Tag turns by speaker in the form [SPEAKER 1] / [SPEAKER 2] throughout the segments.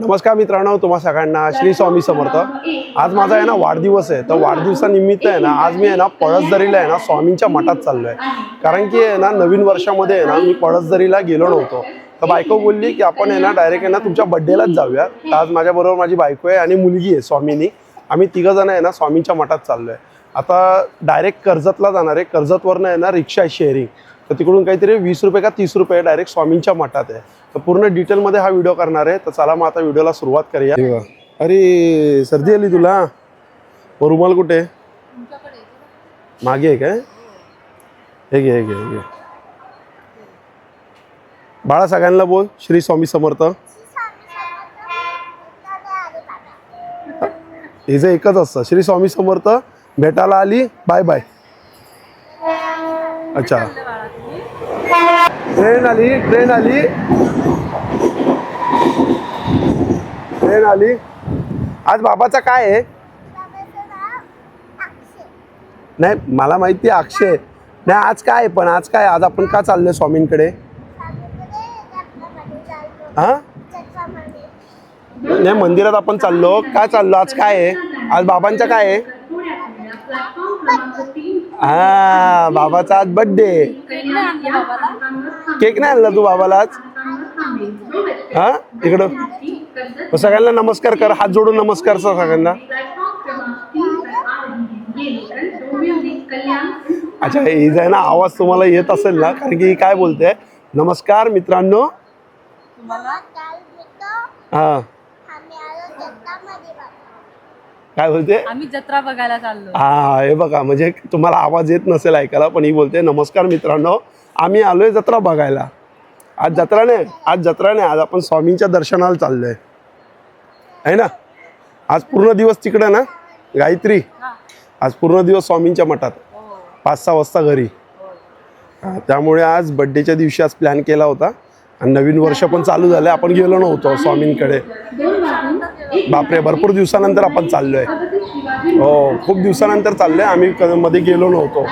[SPEAKER 1] नमस्कार मित्रांनो, तुम्हा सगळ्यांना श्री स्वामी समर्थ। आज माझा आहे ना वाढदिवस आहे, तर वाढदिवसानिमित्त आहे ना आज मी आहे ना पळसदरीला आहे ना स्वामींच्या मठात चाललोय। कारण की आहे ना नवीन वर्षामध्ये आहे ना मी पळसदरीला गेलो नव्हतो, तर बायको बोलली की आपण आहे ना डायरेक्ट आहे ना तुमच्या बर्थडेलाच जाऊया। तर आज माझ्याबरोबर माझी बायको आहे आणि मुलगी आहे स्वामीनी, आम्ही तिघं जण आहे ना स्वामींच्या मठात चाललोय। आता डायरेक्ट कर्जतला जाणार आहे, कर्जतवरनं आहे ना रिक्षा शेअरिंग, तर तिकडून काहीतरी 20 रुपये का 30 रुपये डायरेक्ट स्वामींच्या मठात आहे। तर पूर्ण डिटेलमध्ये हा व्हिडिओ करणार आहे, तर चला मग आता व्हिडिओला सुरुवात करूया। अरे सर्दी आली तुला? रुमाल कुठे? मागे आहे काय? हे घे हे घे हे घे। बाळा सगळ्यांना बोल श्री स्वामी समर्थ। हिचं एकच असतं, श्री स्वामी समर्थ। भेटायला आली, बाय बाय। अच्छा, ट्रेन आली ट्रेन आली ट्रेन आली। आज बाबाचा काय आहे? नाही मला माहिती आहे अक्षय, नाही आज काय पण आज काय, आज आपण का चाललोय स्वामींकडे? हा नाही मंदिरात आपण चाललो, काय चाललो आज काय आहे? आज बाबांचा काय आहे? हा बाबाचा आज बर्थडे। केक नाही आणला तू बाबाला आज? हा इकडं सगळ्यांना नमस्कार कर, हात जोडून नमस्कार सर सगळ्यांना। अच्छा ही आहे ना आवाज तुम्हाला येत असेल ना, कारण की काय बोलते, नमस्कार मित्रांनो। हा काय बोलते?
[SPEAKER 2] आम्ही जत्रा बघायला चाललो।
[SPEAKER 1] हा हे बघा, म्हणजे तुम्हाला आवाज येत नसेल ऐकायला, पण ही बोलते नमस्कार मित्रांनो, आम्ही आलोय जत्रा बघायला। आज जत्रा नाही, आज आपण स्वामींच्या दर्शनाला चाललोय आहे ना। आज पूर्ण दिवस तिकडे ना गायत्री, आज पूर्ण दिवस स्वामींच्या मठात, 5-6 वाजता घरी। त्यामुळे आज बर्थडेच्या दिवशी आज प्लॅन केला होता, आणि नवीन वर्ष पण चालू झालं, आपण गेलो नव्हतो स्वामींकडे। बापरे भरपूर दिवसानंतर आपण चाललोय, हो खूप दिवसानंतर चाललोय, आम्ही मध्ये गेलो नव्हतो।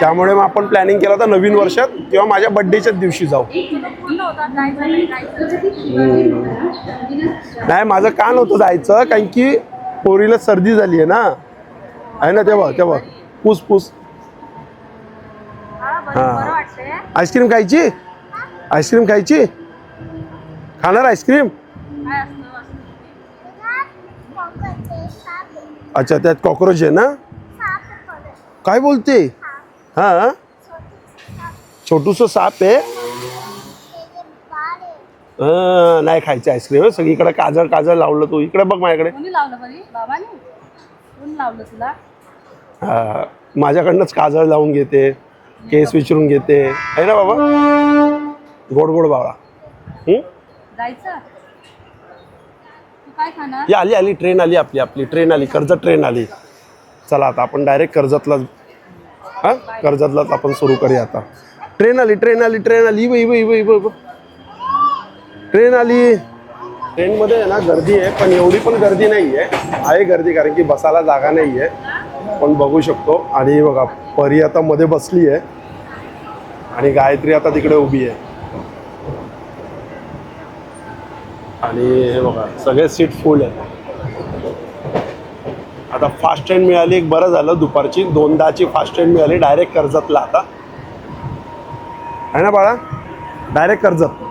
[SPEAKER 1] त्यामुळे मग आपण प्लॅनिंग केलं होतं नवीन वर्षात किंवा माझ्या बर्थडेच्याच दिवशी जाऊ। नाही माझं का नव्हतं जायचं, कारण की पोरीला सर्दी झाली आहे ना, आहे ना, तेव्हा पूस पूस। हा आईस्क्रीम खायची, आईस्क्रीम खायची, खाणार आईस्क्रीम? अच्छा त्यात कॉक्रोच आहे ना? काय बोलते? हा छोटूस साप आहे, नाही खायची आईस्क्रीम। सगळीकडे काजळ काजळ लावलं, तू इकडे बघ माझ्याकडे। हा माझ्याकडनंच काजळ लावून घेते, केस विचारून घेते, आहे ना बाबा? गोड गोड बाबा। आली आली ट्रेन आली, आपली ट्रेन आली, कर्जत ट्रेन आली। चला आता आपण डायरेक्ट कर्जतला, हा कर्जतलाच आपण सुरू करूया आता। ट्रेन आली ट्रेन आली ट्रेन आली, ट्रेन आली। ट्रेनमध्ये आहे ना गर्दी आहे, पण एवढी पण गर्दी नाही आहे गर्दी, कारण की बसायला जागा नाही आहे, पण बघू शकतो। आणि बघा परी आता मध्ये बसली आहे, आणि गायत्री आता तिकडे उभी आहे, आणि हे बघा सगळे सीट फुल आहेत। आता फास्ट ट्रेन मिळाली, एक बरं झालं, दुपारची 2:10ची फास्ट ट्रेन मिळाली डायरेक्ट कर्जतला आता, आहे ना बाळा? डायरेक्ट कर्जत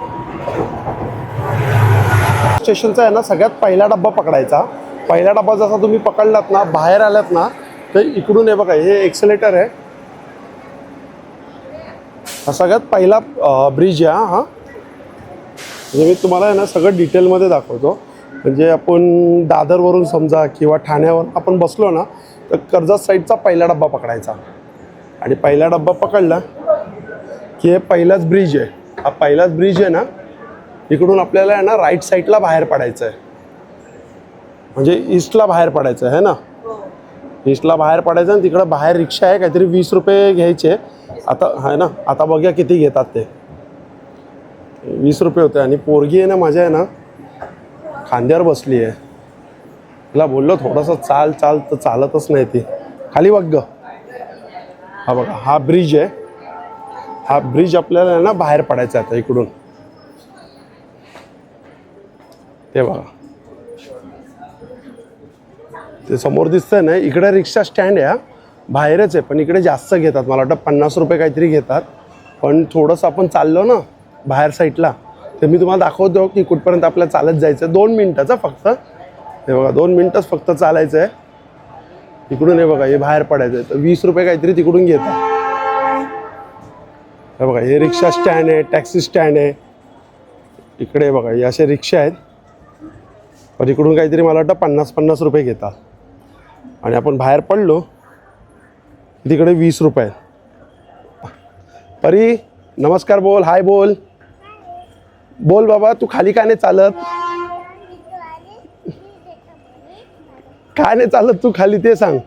[SPEAKER 1] स्टेशनचा आहे ना सगळ्यात पहिला डब्बा पकडायचा। पहिला डब्बा जसा तुम्ही पकडलात ना, बाहेर आलात ना, तर इकडून हे बघा हे एक्सेलेटर आहे, हा सगळ्यात पहिला ब्रिज आहे हा। म्हणजे मी तुम्हाला आहे ना सगळं डिटेलमध्ये दाखवतो, म्हणजे आपण दादरवरून समजा किंवा ठाण्यावर आपण बसलो ना, तर कर्जत साईडचा पहिला डब्बा पकडायचा, आणि पहिला डब्बा पकडला की हे पहिलाच ब्रिज आहे, हा पहिलाच ब्रिज आहे ना, इकडून आपल्याला आहे ना राईट साईडला बाहेर पडायचं आहे, म्हणजे ईस्टला बाहेर पडायचं आहे ना, ईस्टला बाहेर पडायचं। आणि तिकडं बाहेर रिक्षा आहे, काहीतरी 20 रुपये घ्यायचे आता, आहे ना, आता बघूया किती घेतात ते। 20 रुपये होते, आणि पोरगी आहे ना माझ्या आहे ना खांद्यावर बसली आहे, तिला बोललो थोडंसं चाल चाल, तर चालतच नाही ती, खाली बघ ग। हा बघा हा ब्रिज आहे, हा ब्रिज आपल्याला आहे ना बाहेर पडायचा आता इकडून, ते बघा ते समोर दिसतंय ना, इकडे रिक्षा स्टँड आहे, बाहेरच आहे, पण इकडे जास्त घेतात. मला वाटतं 50 रुपये काहीतरी घेतात. पण थोडंसं आपण चाललो ना बाहेर साईडला, तर मी तुम्हाला दाखवतो की कुठपर्यंत आपल्याला चालत जायचं आहे. 2 मिनटाचं फक्त, हे बघा 2 मिनटंच फक्त चालायचं आहे. इकडून हे बघा, हे बाहेर पडायचं आहे, तर 20 रुपये काहीतरी तिकडून घेतात. हे बघा, हे रिक्षा स्टँड आहे, टॅक्सी स्टँड आहे. इकडे बघा, हे असे रिक्षा आहेत, पण इकडून काहीतरी मला वाटतं 50 रुपये घेतात. आणि आपण बाहेर पडलो तिकडे 20 रुपये. परी नमस्कार बोल, हाय बोल. बोल बाबा, तू खाली का नाही चालत? का नाही चालत तू खाली ते सांग.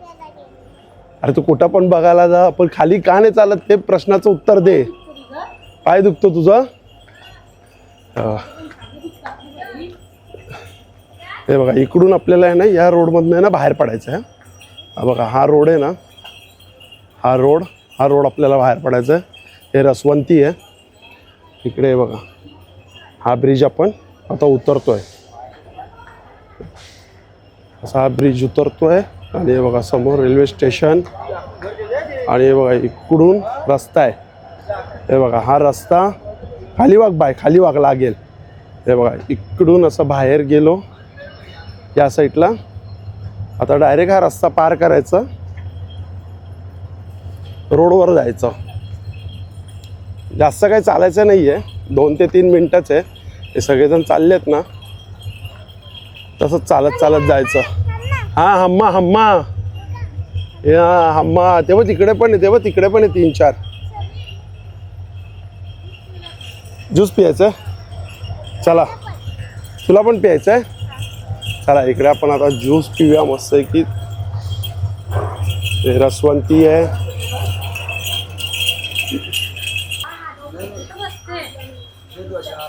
[SPEAKER 1] अरे तू कुठं पण बघायला जा, पण खाली का नाही चालत ते प्रश्नाचं उत्तर दे. पाय दुखतो तुझं? हे बघा, इकडून आपल्याला आहे ना, या रोडमधनं आहे ना बाहेर पडायचं आहे. हा बघा, हा रोड आहे ना, हा रोड आपल्याला बाहेर पडायचं आहे. हे रसवंती आहे. इकडे बघा, हा ब्रिज आपण आता उतरतोय. असा हा ब्रिज उतरतोय. आणि हे बघा, समोर रेल्वे स्टेशन. आणि हे बघा, इकडून रस्ता आहे. हे बघा, हा रस्ता खाली वाग बाय, खाली वाग लागेल. हे बघा, इकडून असं बाहेर गेलो या साईडला. आता डायरेक्ट हा रस्ता पार करायचा, रोडवर जायचं. जास्त काही चालायचं नाही आहे, 2 ते 3 मिनटंच आहे. हे सगळेजण चाललेत ना, तसंच चालत चालत जायचं. हां, हम्मा हम्मा, हे हां हम्मा. तेव्हा तिकडे पण आहे, तेव्हा तिकडे पण आहे 3-4. ज्यूस प्यायचं? चला, तुला पण प्यायचं आहे? चला, इकडे आपण आता ज्यूस पिऊया मस्त आहे की. रसवंती आहे.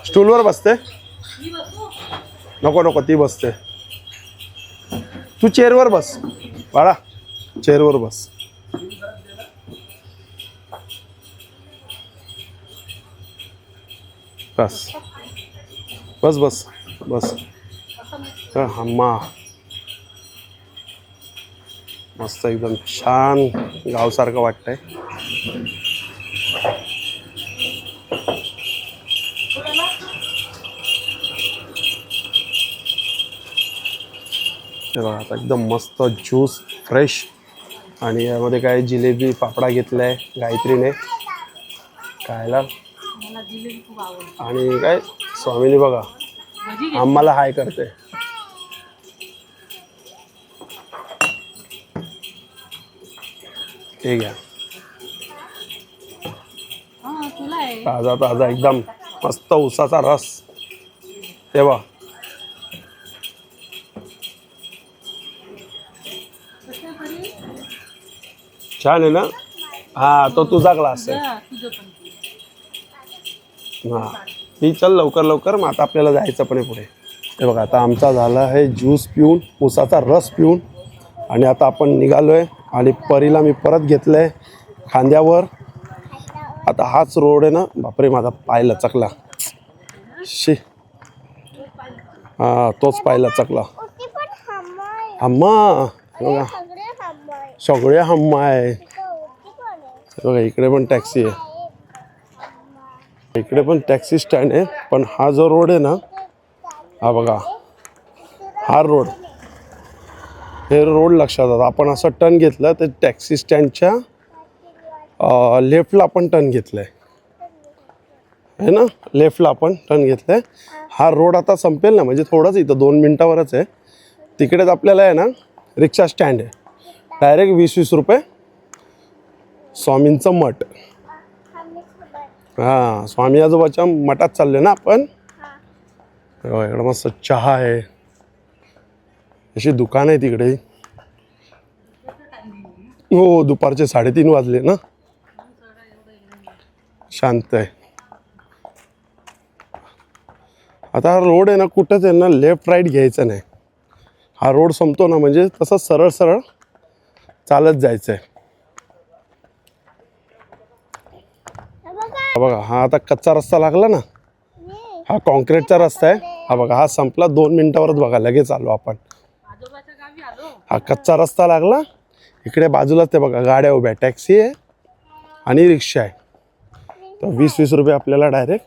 [SPEAKER 1] स्टूलवर बसते? नको नको, ती बसते. तू चेअरवर बस बाळा, चेअरवर बस. बस बस बस बस. हम्मा, मस्त एकदम छान गावसारखं वाटतंय. बघा, आता एकदम मस्त ज्यूस फ्रेश. आणि यामध्ये काय जिलेबी फाफडा घेतला आहे गायत्रीने खायला. आणि काय स्वामीने बघा आम्हाला हाय करते. हे घ्या, ताजा ताजा एकदम मस्त उसाचा रस. तेव्हा छान आहे ना? हा, तो तुझा ग्लास आहे. हां, ही चल लवकर लवकर, मग आता आपल्याला जायचं पण आहे पुढे. हे बघा, आता आमचा झाला आहे ज्यूस पिऊन, उसाचा रस पिऊन. आणि आता आपण निघालो आहे. आणि परीला मी परत घेतलं आहे खांद्यावर. आता हाच रोड आहे ना, बापरे माझा पाय लचकला. शी, हां तोच पाय लचकला. हम्मा बघा, सगळे हम्मा आहे. बघा, इकडे पण टॅक्सी आहे, इकडे पण टॅक्सी स्टँड आहे. पण हा जो रोड आहे ना, हा बघा, हा रोड, हे रोड लक्षात आलं. आपण असं टर्न घेतलं तर टॅक्सी स्टँडच्या लेफ्टला आपण टर्न घेतलं आहे ना, लेफ्टला आपण टर्न घेतलं आहे. हा रोड आता संपेल ना, म्हणजे थोडंच इथं 2 मिनटावरच आहे. तिकडेच आपल्याला आहे ना रिक्षा स्टँड आहे. डायरेक्ट 20-20 रुपये. स्वामींचं मठ. हां, स्वामी आजोबाच्या मठात चालले ना आपण. इकडं मस्त चहा आहे, अशी दुकान आहे तिकडे. हो, दुपारचे 3:30 वाजले ना. शांत आहे. आता हा रोड आहे ना, कुठंच आहे ना लेफ्ट राईट घ्यायचं नाही. हा रोड संपतो ना, म्हणजे तसं सरळ सरळ चालत जायचं आहे. बघा, हा आता कच्चा रस्ता लागला ना, हा कॉन्क्रीटचा रस्ता आहे. हा बघा, हा संपला 2 मिनटावरच. बघा, लगेच आलो आपण. हा कच्चा रस्ता लागला. इकडे बाजूलाच ते बघा गाड्या उभ्या, टॅक्सी आहे आणि रिक्षा आहे. तर 20-20 रुपये आपल्याला डायरेक्ट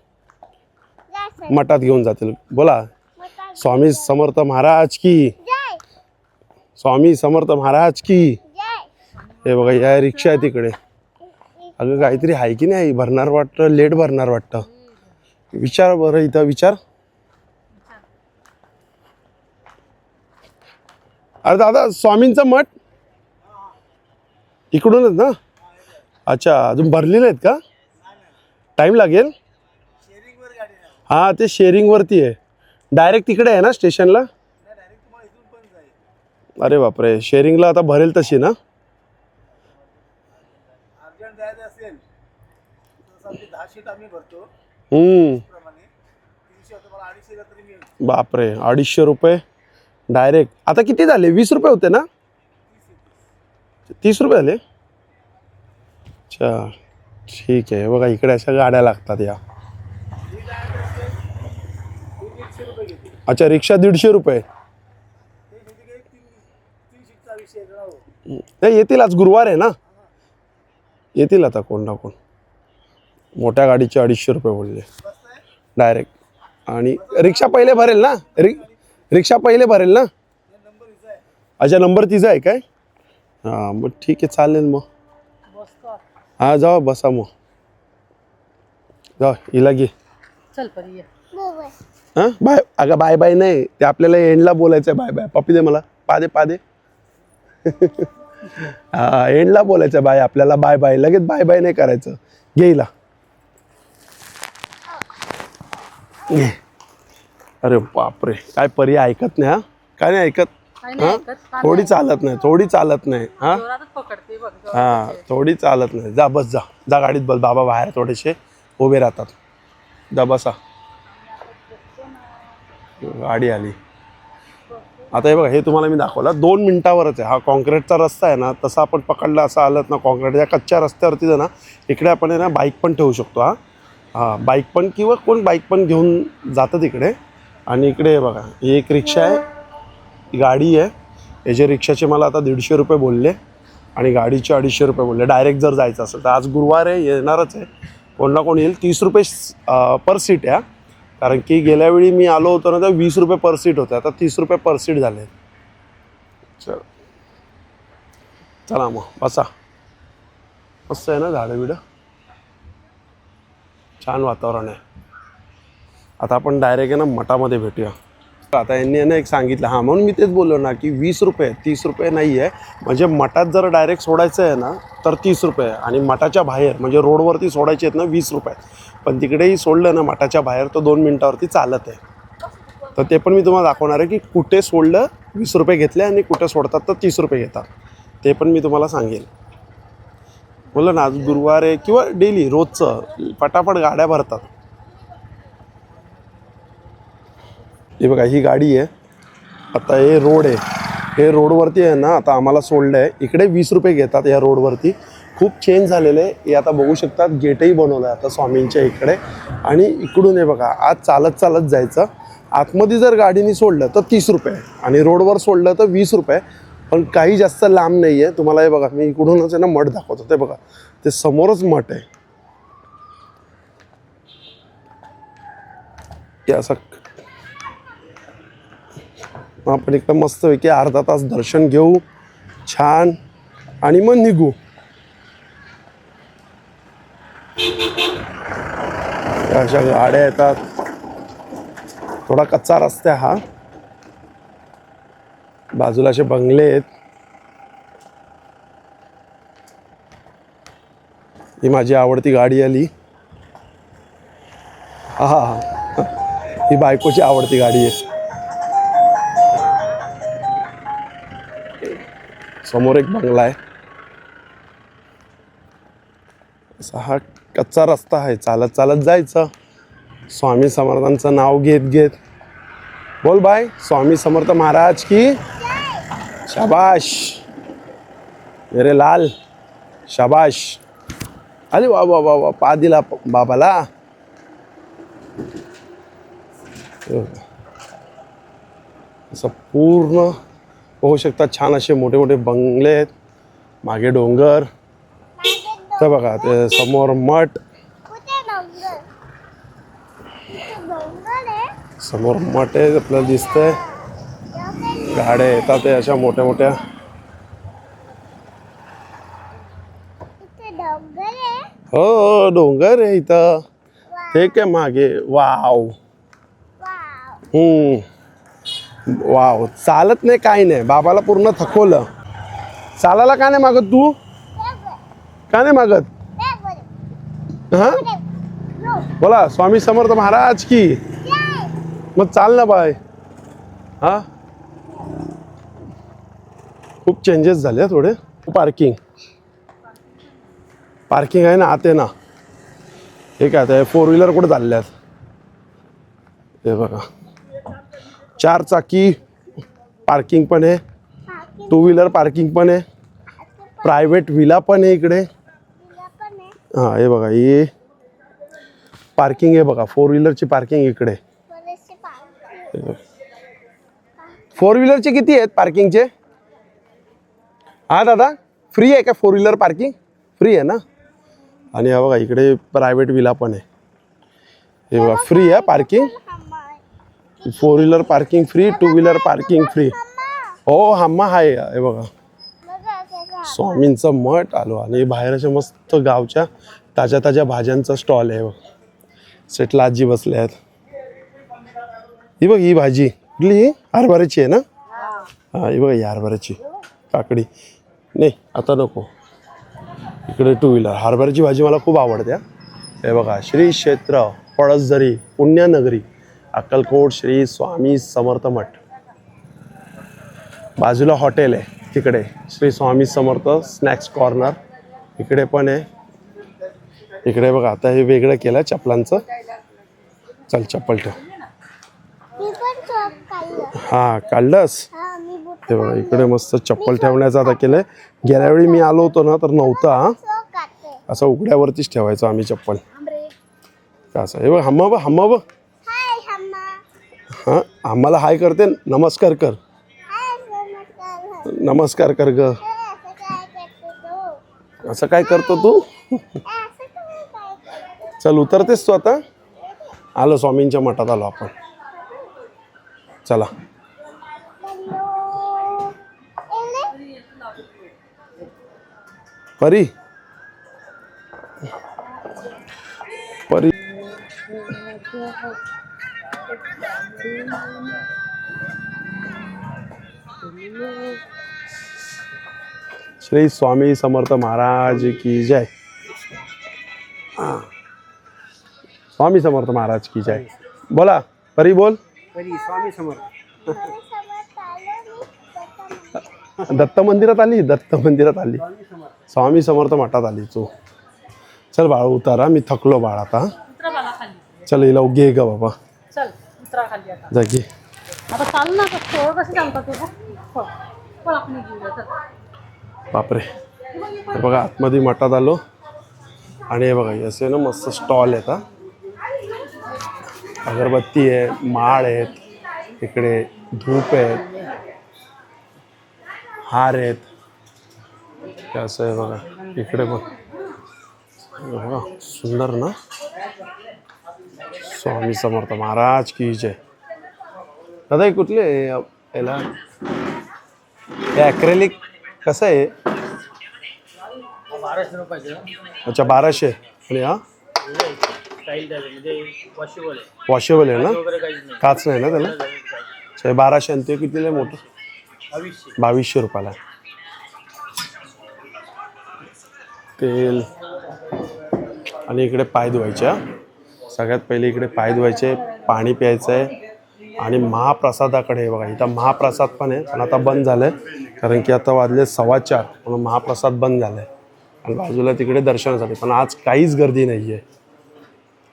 [SPEAKER 1] मठात घेऊन जातील. बोला स्वामी समर्थ महाराज की, स्वामी समर्थ महाराज की. हे बघा या रिक्षा आहे तिकडे. अगं काहीतरी आहे की नाही, भरणार वाटतं, लेट भरणार वाटतं. विचार बरं इथं विचार. अरे दादा स्वामींचं मठ इकडूनच ना? अच्छा अजून भरलेले आहेत का? टाईम लागेल. हां ते शेअरिंगवरती आहे. डायरेक्ट तिकडे आहे ना स्टेशनला? अरे बापरे, शेअरिंगला आता भरेल तशी ना? बापरे 250 रुपये डायरेक्ट. आता किती झाले? 20 रुपये होते ना? 30 रुपये झाले. अच्छा ठीक आहे. बघा इकडे अशा गाड्या लागतात या. अच्छा रिक्षा 150 रुपये. नाही येतील, आज गुरुवार आहे ना, येतील आता कोण ना कोण. मोठ्या गाडीचे 250 रुपये बोलले डायरेक्ट. आणि रिक्षा पहिले भरेल ना? रिक्षा पहिले भरेल ना? अच्छा नंबर तिचा आहे काय? हां मग ठीक आहे चालेल मग. हां जाऊ बसा मग. जाऊ हिला घे.
[SPEAKER 2] चल परी.
[SPEAKER 1] हां बाय. अगं बाय बाय नाही, ते आपल्याला एंडला बोलायचं आहे. बाय बाय पप्पी दे मला. पादे पादे. हां एंडला बोलायचं बाय आपल्याला. बाय बाय लगेच बाय बाय नाही करायचं. घे हिला. अरे बापरे काय परी ऐकत नाही. हा काय नाही ऐकत. हां थोडी चालत नाही, थोडी चालत नाही. हां हां थोडी चालत नाही. जा बस जा, जा गाडीत बस. बाबा बाहेर थोडेसे उभे राहतात. जा बसा. गाडी आली. आता हे बघा हे तुम्हाला मी दाखवला 2 मिनिटावरच आहे. हा कॉन्क्रीटचा रस्ता आहे ना, तसा आपण पकडला असं आलं ना कॉन्क्रीटच्या कच्च्या रस्त्यावरती ना इकडे आपण आहे ना बाईक पण ठेवू शकतो. हां बाईक पण, किंवा कोण बाईक पण घेऊन जातं तिकडे. आणि इकडे हे बघा ही एक रिक्षा आहे, गाडी आहे. याचे रिक्षाचे मला आता 150 रुपये बोलले आणि गाडीचे 250 रुपये बोलले. डायरेक्ट जर जायचं असेल तर आज गुरुवार आहे, येणारच आहे. कोण ना कोण येईल. 30 रुपये पर सीट आहे. कारण की गेल्या वेळी मी आलो होतो ना तर 20 रुपये पर सीट होते, आता 30 रुपये पर सीट झाले. चल चला मग बसा. मस्त आहे ना झाडं बिडं, छान वातावरण आहे. आता आपण डायरेक्ट आहे ना मठामध्ये भेटूया. आता यांनी आहे ना एक सांगितलं. हां म्हणून मी तेच बोललो ना की 20 रुपये 30 रुपये नाही आहे. म्हणजे मठात जर डायरेक्ट सोडायचं आहे ना तर 30 रुपये, आणि मठाच्या बाहेर म्हणजे रोडवरती सोडायचे आहेत ना 20 रुपये. पण तिकडेही सोडलं ना मठाच्या बाहेर तर 2 मिनटावरती चालत आहे. तर ते पण मी तुम्हाला दाखवणार आहे की कुठे सोडलं 20 रुपये घेतले आणि कुठे सोडतात तर 30 रुपये घेतात. ते पण मी तुम्हाला सांगेल. बोललं ना आज गुरुवार आहे, किंवा डेली रोजचं पटापट गाड्या भरतात. हे बघा ही गाडी आहे. आता हे रोड आहे, हे रोडवरती आहे ना आता आम्हाला सोडलं आहे. इकडे 20 रुपये घेतात या रोडवरती. खूप चेंज झालेलं आहे. हे आता बघू शकतात गेटही बनवलं आहे आता स्वामींच्या इकडे. आणि इकडून हे बघा आज चालत चालत जायचं. आतमध्ये जर गाडीने सोडलं तर 30 रुपये आणि रोडवर सोडलं तर 20 रुपये. पण काही जास्त लांब नाही आहे. तुम्हाला हे बघा मी इकडूनच आहे ना मठ दाखवतो. ते बघा ते समोरच मठ आहे. हे असं आपण एकदम मस्तपैकी अर्धा तास दर्शन घेऊ छान आणि मग निघू. अशा गाड्या येतात. थोडा कच्चा रस्ता आहे हा. बाजूला असे बंगले आहेत. ही माझी आवडती गाडी आली. हा ही बायकोची आवडती गाडी आहे. समोर एक बंगला आहे. असा हा कच्चा रस्ता आहे. चालत चालत जायचं. स्वामी समर्थांचं नाव घेत घेत. बोल बाय स्वामी समर्थ महाराज की. शाबाश मेरे लाल, शाबाश. अरे वा वा वा वा, पा दिला बाबाला. असं पूर्ण होऊ शकतात छान असे मोठे मोठे बंगले आहेत, मागे डोंगर. तर बघा ते समोर मठ, समोर मठ आहे आपल्याला दिसतंय. गाड्या येतात अशा मोठ्या मोठ्या. हो डोंगर आहे इथं. हे काय मागे वाव. वाव चालत नाही काही नाही, बाबाला पूर्ण थकवलं. चालायला का नाही मागत तू? का नाही मागत? हा बोला स्वामी समर्थ महाराज की. मग चाल ना बाय. हा खूप चेंजेस झाले थोडे. पार्किंग पार्किंग आहे ना आते ना. हे काय आता 4 व्हीलर कुठे चालल्यात? हे बघा 4 चाकी पार्किंग पण आहे, 2 व्हीलर पार्किंग पण आहे, प्रायव्हेट विला पण आहे इकडे. हां हे बघा ही पार्किंग आहे बघा, 4 व्हीलरची पार्किंग इकडे. 4 व्हीलरचे किती आहेत पार्किंगचे? हा दादा फ्री आहे का 4 व्हीलर पार्किंग? फ्री आहे ना. आणि हा बघा इकडे प्रायव्हेट विला पण आहे. हे बघा फ्री आहे parking. 4 wheeler parking free, 2 wheeler parking free. हो हम्मा आहे. हे बघा स्वामींचं मठ आलो आणि बाहेर अशा मस्त गावच्या ताज्या ताज्या भाज्यांचा स्टॉल आहे. सेटला आजी बसल्या आहेत. ही बघ ही भाजी कुठली? ही हरभऱ्याची आहे ना. हा ही बघा ही हरभऱ्याची काकडी. नाही आता नको. इकडे 2 व्हीलर हरभऱ्याची भाजी मला खूप आवडते. हे बघा श्री क्षेत्र पळसझरी पुण्यनगरी अक्कलकोट श्री स्वामी समर्थ मठ. बाजूला हॉटेल आहे तिकडे श्री स्वामी समर्थ स्नॅक्स कॉर्नर इकडे पण आहे. इकडे बघा आता हे वेगळं केलं चप्पलांचं. चल चप्पल ठेव. हा काढलंस. हे बघा इकडे मस्त चप्पल ठेवण्याचं आता केलंय. गेल्या वेळी मी आलो होतो ना तर नव्हता, असं उघड्यावरतीच ठेवायचो आम्ही चप्पल. असं हे बघ हम्मा बघ हम्मा बघ. हां आम्हाला हाय करते. नमस्कार कर. नमस्कार कर ग. असं काय करतो तू? चल उतरतेस तू आता? आलो स्वामींच्या मठात आलो आपण. चला परी परी श्री स्वामी समर्थ महाराज की जय. स्वामी समर्थ महाराज की जय. बोला परी बोल.
[SPEAKER 2] स्वामी समर्थ.
[SPEAKER 1] दत्त मंदिरात आली. दत्त मंदिरात आली. स्वामी समर्थ मठात आली तू. चल बाळा उतारा, मी थकलो बाळा आता. चल हिला घे ग बाबा.
[SPEAKER 2] चल उतरा खाली आता.
[SPEAKER 1] जा घे.
[SPEAKER 2] आता चाल ना. कसं चालतं तुझं? आपण घेऊया.
[SPEAKER 1] बापरे. हे बघा आतमध्ये मठात आलो आणि हे बघा असे ना मस्त स्टॉल आहेत. हा अगरबत्ती आहे, माळ आहेत, इकडे धूप आहेत, हार आहेत. असं आहे बघा इकडे पण बघा सुंदर ना. स्वामी समर्थ महाराज की जय. दादा हे कुठले याला हे ॲक्रेलिक कसं आहे?
[SPEAKER 2] 1200 रुपयाचे.
[SPEAKER 1] अच्छा 1200. आणि हा वॉशेबल आहे ना, काच नाही ना त्याला. अच्छा 1200 आणि ते कितीला आहे मोठं? 2200 रुपयाला. तेल आणि इकडे पाय धुवायचे. सगळ्यात पहिले इकडे पाय धुवायचे, पाणी प्यायचं आहे आणि महाप्रसादाकडे बघा इथं महाप्रसाद पण आहे पण आता बंद झालं आहे कारण की आता वाजले 4:15 म्हणून महाप्रसाद बंद झाला आहे. आणि बाजूला तिकडे दर्शनासाठी पण आज काहीच गर्दी नाही आहे.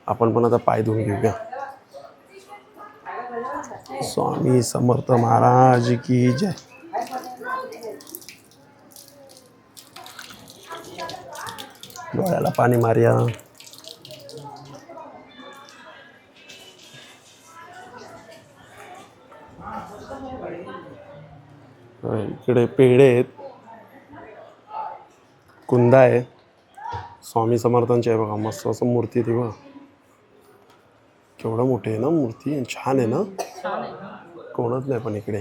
[SPEAKER 1] आपण पण आता पाय धुवून घेऊया. स्वामी समर्थ महाराज की जय. डोळ्याला पाणी मारूया. इकडे पेढे आहेत, कुंदा आहे, स्वामी समर्थांची आहे बघा, मस्त असं मूर्ती आहे ती बघा. केवढं मोठी आहे ना मूर्ती, छान आहे ना.
[SPEAKER 2] छान आहे ना.
[SPEAKER 1] कोणच नाही पण इकडे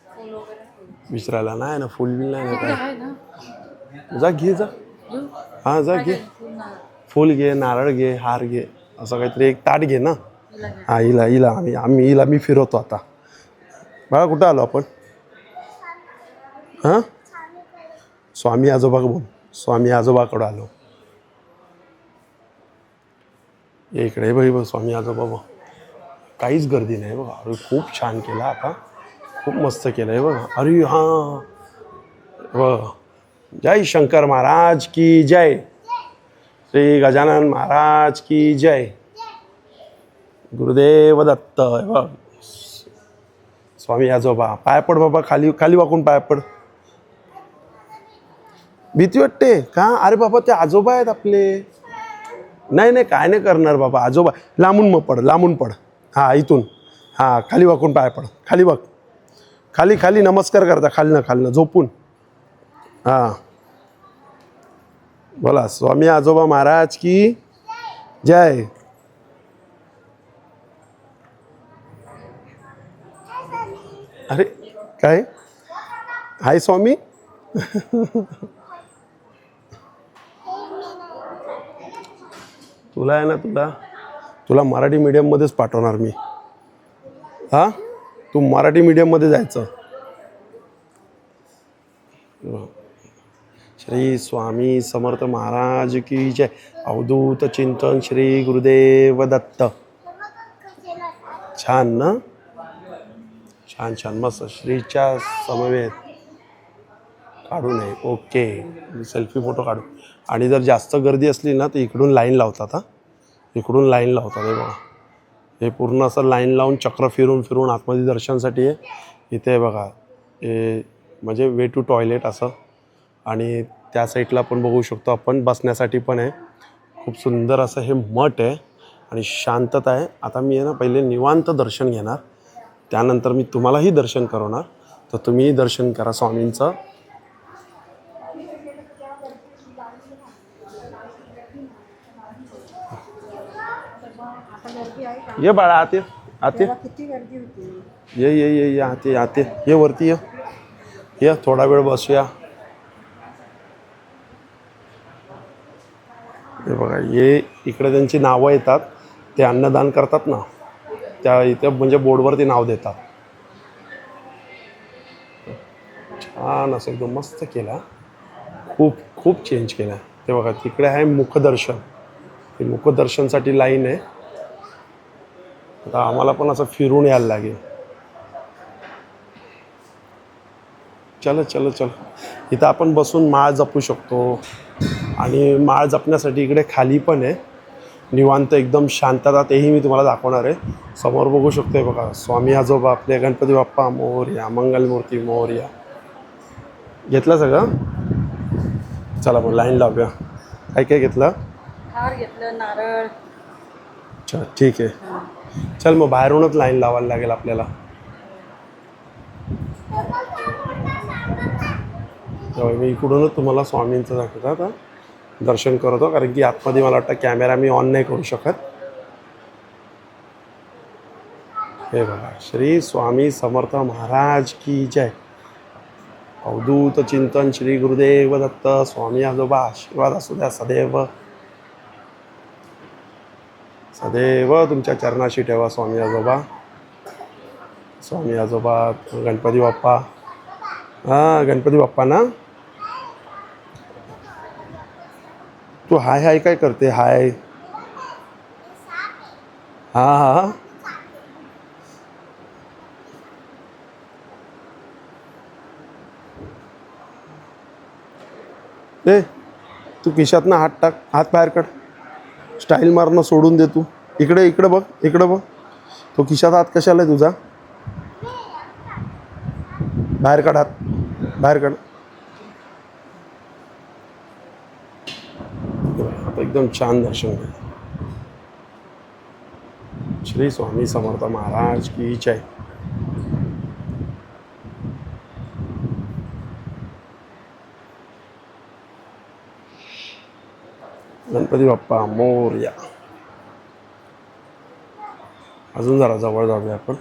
[SPEAKER 2] फूल वगैरे
[SPEAKER 1] विचारायला नाही ना, फुल बिल नाही ना
[SPEAKER 2] इकडे
[SPEAKER 1] काय.
[SPEAKER 2] आहे ना.
[SPEAKER 1] जा घे जा.
[SPEAKER 2] घेऊ?
[SPEAKER 1] हां जा घे.
[SPEAKER 2] फूल नाही.
[SPEAKER 1] फुल घे, नारळ घे, हार घे, असं काहीतरी एक ताट घे ना.
[SPEAKER 2] हिला घे.
[SPEAKER 1] हां हिला आम्ही मी फिरवतो आता. बाळा कुठं आलो आपण? हां स्वामी आजोबा बोल, स्वामी आजोबाकडं आलो. ये इकडे बघ स्वामी आजोबा बघ. काहीच गर्दी नाही बघा. अरे खूप छान केलं आता, खूप मस्त केलं आहे बघा. अरे हां बघ. जय शंकर महाराज की जय, श्री गजानन महाराज की जय, गुरुदेव दत्त. बघ स्वामी आजोबा, पाय पड बाबा, खाली खाली वाकून पाय पड. भीती वाटते का? अरे बाबा ते आजोबा आहेत आपले. नाही नाही काय नाही करणार बाबा, आजोबा. लांबून मग पड, लांबून पड. हां इथून, हां खाली वाकून पाय पड, खाली बघ, खाली खाली नमस्कार करता, खालनं झोपून. हां बोला स्वामी आजोबा महाराज की जय. अरे काय हाय स्वामी. तुला आहे ना, तुला मराठी मीडियममध्येच पाठवणार मी. हां तू मराठी मीडियममध्ये जायचं. श्री स्वामी समर्थ महाराज की जय. अवधूत चिंतन श्री गुरुदेव दत्त. छान ना, छान छान मस्त. श्रीच्या समवेत काढू नये. ओके सेल्फी फोटो काढू. आणि जर जास्त गर्दी असली ना तर इकडून लाईन लावतात. हां इकडून लाईन लावतात. हे बघा, हे पूर्ण असं लाईन लावून चक्र फिरून फिरून आतमध्ये दर्शनासाठी आहे. इथे बघा हे म्हणजे वे टू टॉयलेट असं. आणि त्या साईडला पण बघू शकतो आपण, बसण्यासाठी पण आहे. खूप सुंदर असं हे मठ आहे आणि शांतता आहे. आता मी आहे ना पहिले निवांत दर्शन घेणार, त्यानंतर मी तुम्हालाही दर्शन करवणार. तर तुम्हीही दर्शन करा स्वामींचं. ये बाळा आते आते,
[SPEAKER 2] किती गर्दी होती.
[SPEAKER 1] ये आते आते, ये वरती ये थोडा वेळ बसूया. हे बघा हे इकडे त्यांची नावं येतात, ते अन्नदान करतात ना, त्या इथे म्हणजे बोर्डवरती नाव देतात. छान असं एकदम मस्त केला, खूप खूप चेंज केला. ते बघा तिकडे आहे मुखदर्शन, ते मुखदर्शनसाठी लाईन आहे. आता आम्हाला पण असं फिरून यायला लागेल. चल इथं आपण बसून माळ जपू शकतो. आणि माळ जपण्यासाठी इकडे खाली पण आहे निवांत एकदम शांतता, तेही मी तुम्हाला दाखवणार आहे. समोर बघू शकतोय बघा स्वामी आजोबा आपले, गणपती बाप्पा मोरया, मंगलमूर्ती मोरया. घेतलं सगळं. चला मग लाईन लावूया. काय घेतलं?
[SPEAKER 2] हार घेतलं, नारळ.
[SPEAKER 1] अच्छा ठीक आहे. चल मग बाहेरूनच लाईन लावायला लागेल आपल्याला. मी इकडूनच तुम्हाला स्वामींचं दाखवतो आता, दर्शन करतो. कारण की आतमध्ये मला वाटतं कॅमेरा मी ऑन नाही करू शकत. हे बघा श्री स्वामी समर्थ महाराज की जय. अवधूत चिंतन श्री गुरुदेव दत्त. स्वामी आजोबा आशीर्वाद असू द्या सदैव. सदैव तुमच्या चरणाशी ठेवा स्वामी आजोबा. स्वामी आजोबा, गणपती बाप्पा. हां गणपती बाप्पा ना. तू हाय हाय काय करते? हाय. हां ए तू खिशातनं हात टाक, हात बाहेर काढ. स्टाईल मारणं सोडून दे तू. इकडे बघ, तो खिशात हात कशाला आहे तुझा? बाहेर काढ हात, बाहेर काढ. आता एकदम छान दर्शन घ्या. श्री स्वामी समर्थ महाराज की जय. गणपती बाप्पा मोरया. अजून जरा जवळ जाऊया आपण.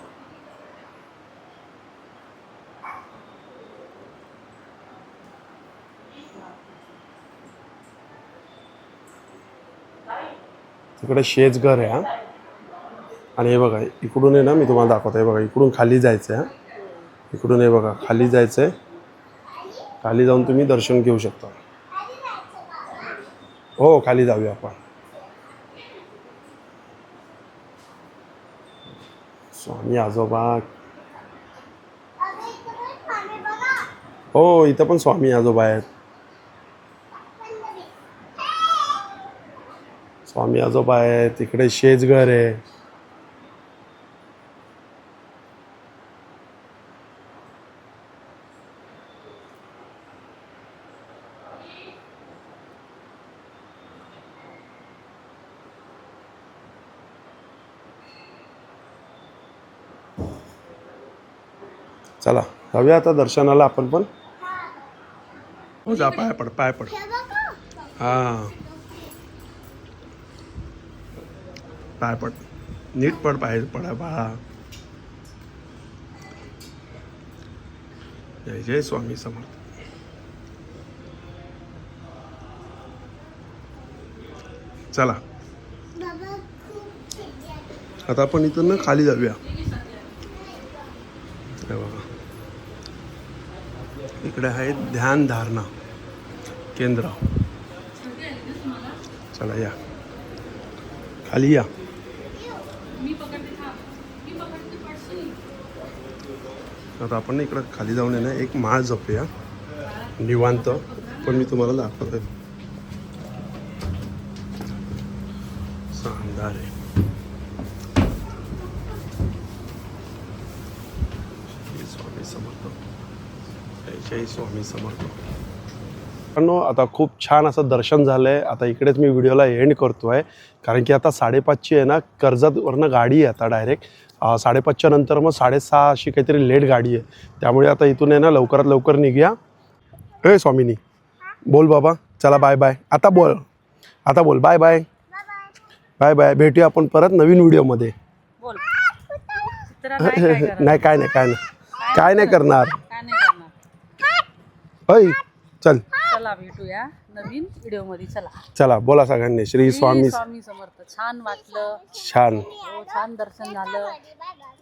[SPEAKER 1] तिकडे शेज घर आहे. हा, आणि हे बघा इकडून आहे ना, मी तुम्हाला दाखवतो. हे बघा इकडून खाली जायचं आहे. इकडून हे बघा खाली जायचं आहे. खाली जाऊन तुम्ही दर्शन घेऊ शकता. हो, खाली जाऊया आपण. स्वामी आजोबा. हो, इथं पण स्वामी आजोबा आहेत. स्वामी आजोबा आहेत. तिकडे शेजघर आहे. चला जाऊया आता दर्शनाला आपण पण. हो, जा, पाय पड, पाय पड. हा, पाय पड, नीट पड, पाय पडा बाळा. जय जय स्वामी समर्थ. चला आता आपण इथून ना खाली जाऊया. हे बघा इकडे आहे ध्यान धारणा केंद्र. चला या खाली या. आता आपण इकडं खाली जाऊन आहे ना एक माळ जपूया निवांत. पण मी तुम्हाला दाखवतोय. शानदार आहे. श्री स्वामी समर्थ. जय जय स्वामी समर्थ. मित्रांनो, आता खूप छान असं दर्शन झालं आहे. आता इकडेच मी व्हिडिओला एंड करतो आहे, कारण की आता 5:30ची आहे ना, कर्जतवरनं गाडी आहे आता डायरेक्ट. 5:30च्या नंतर मग 6:30 अशी काहीतरी लेट गाडी आहे. त्यामुळे आता इथून आहे ना लवकरात लवकर निघूया. हे स्वामीनी बोल बाबा. चला बाय बाय. आता बोल, आता बोल बाय बाय. Bye bye. भेटूया आपण परत नवीन व्हिडिओमध्ये.
[SPEAKER 2] बोल.
[SPEAKER 1] नाही काय नाही काय नाही काय नाही करणार. होय चल.
[SPEAKER 2] चला भेटूया नवीन व्हिडिओ मध्ये. चला
[SPEAKER 1] चला बोला सगळ्यांनी श्री स्वामी
[SPEAKER 2] स्वामी समर्थ. छान वाटलं.
[SPEAKER 1] छान.
[SPEAKER 2] हो, छान दर्शन झालं.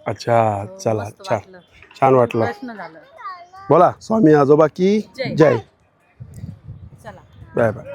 [SPEAKER 1] अच्छा चला
[SPEAKER 2] मस्त
[SPEAKER 1] छान
[SPEAKER 2] वाटलं.
[SPEAKER 1] छान वाटलं.
[SPEAKER 2] प्रश्न झालं.
[SPEAKER 1] बोला स्वामी आजोबा की
[SPEAKER 2] जय.
[SPEAKER 1] जय.
[SPEAKER 2] चला
[SPEAKER 1] बाय बाय.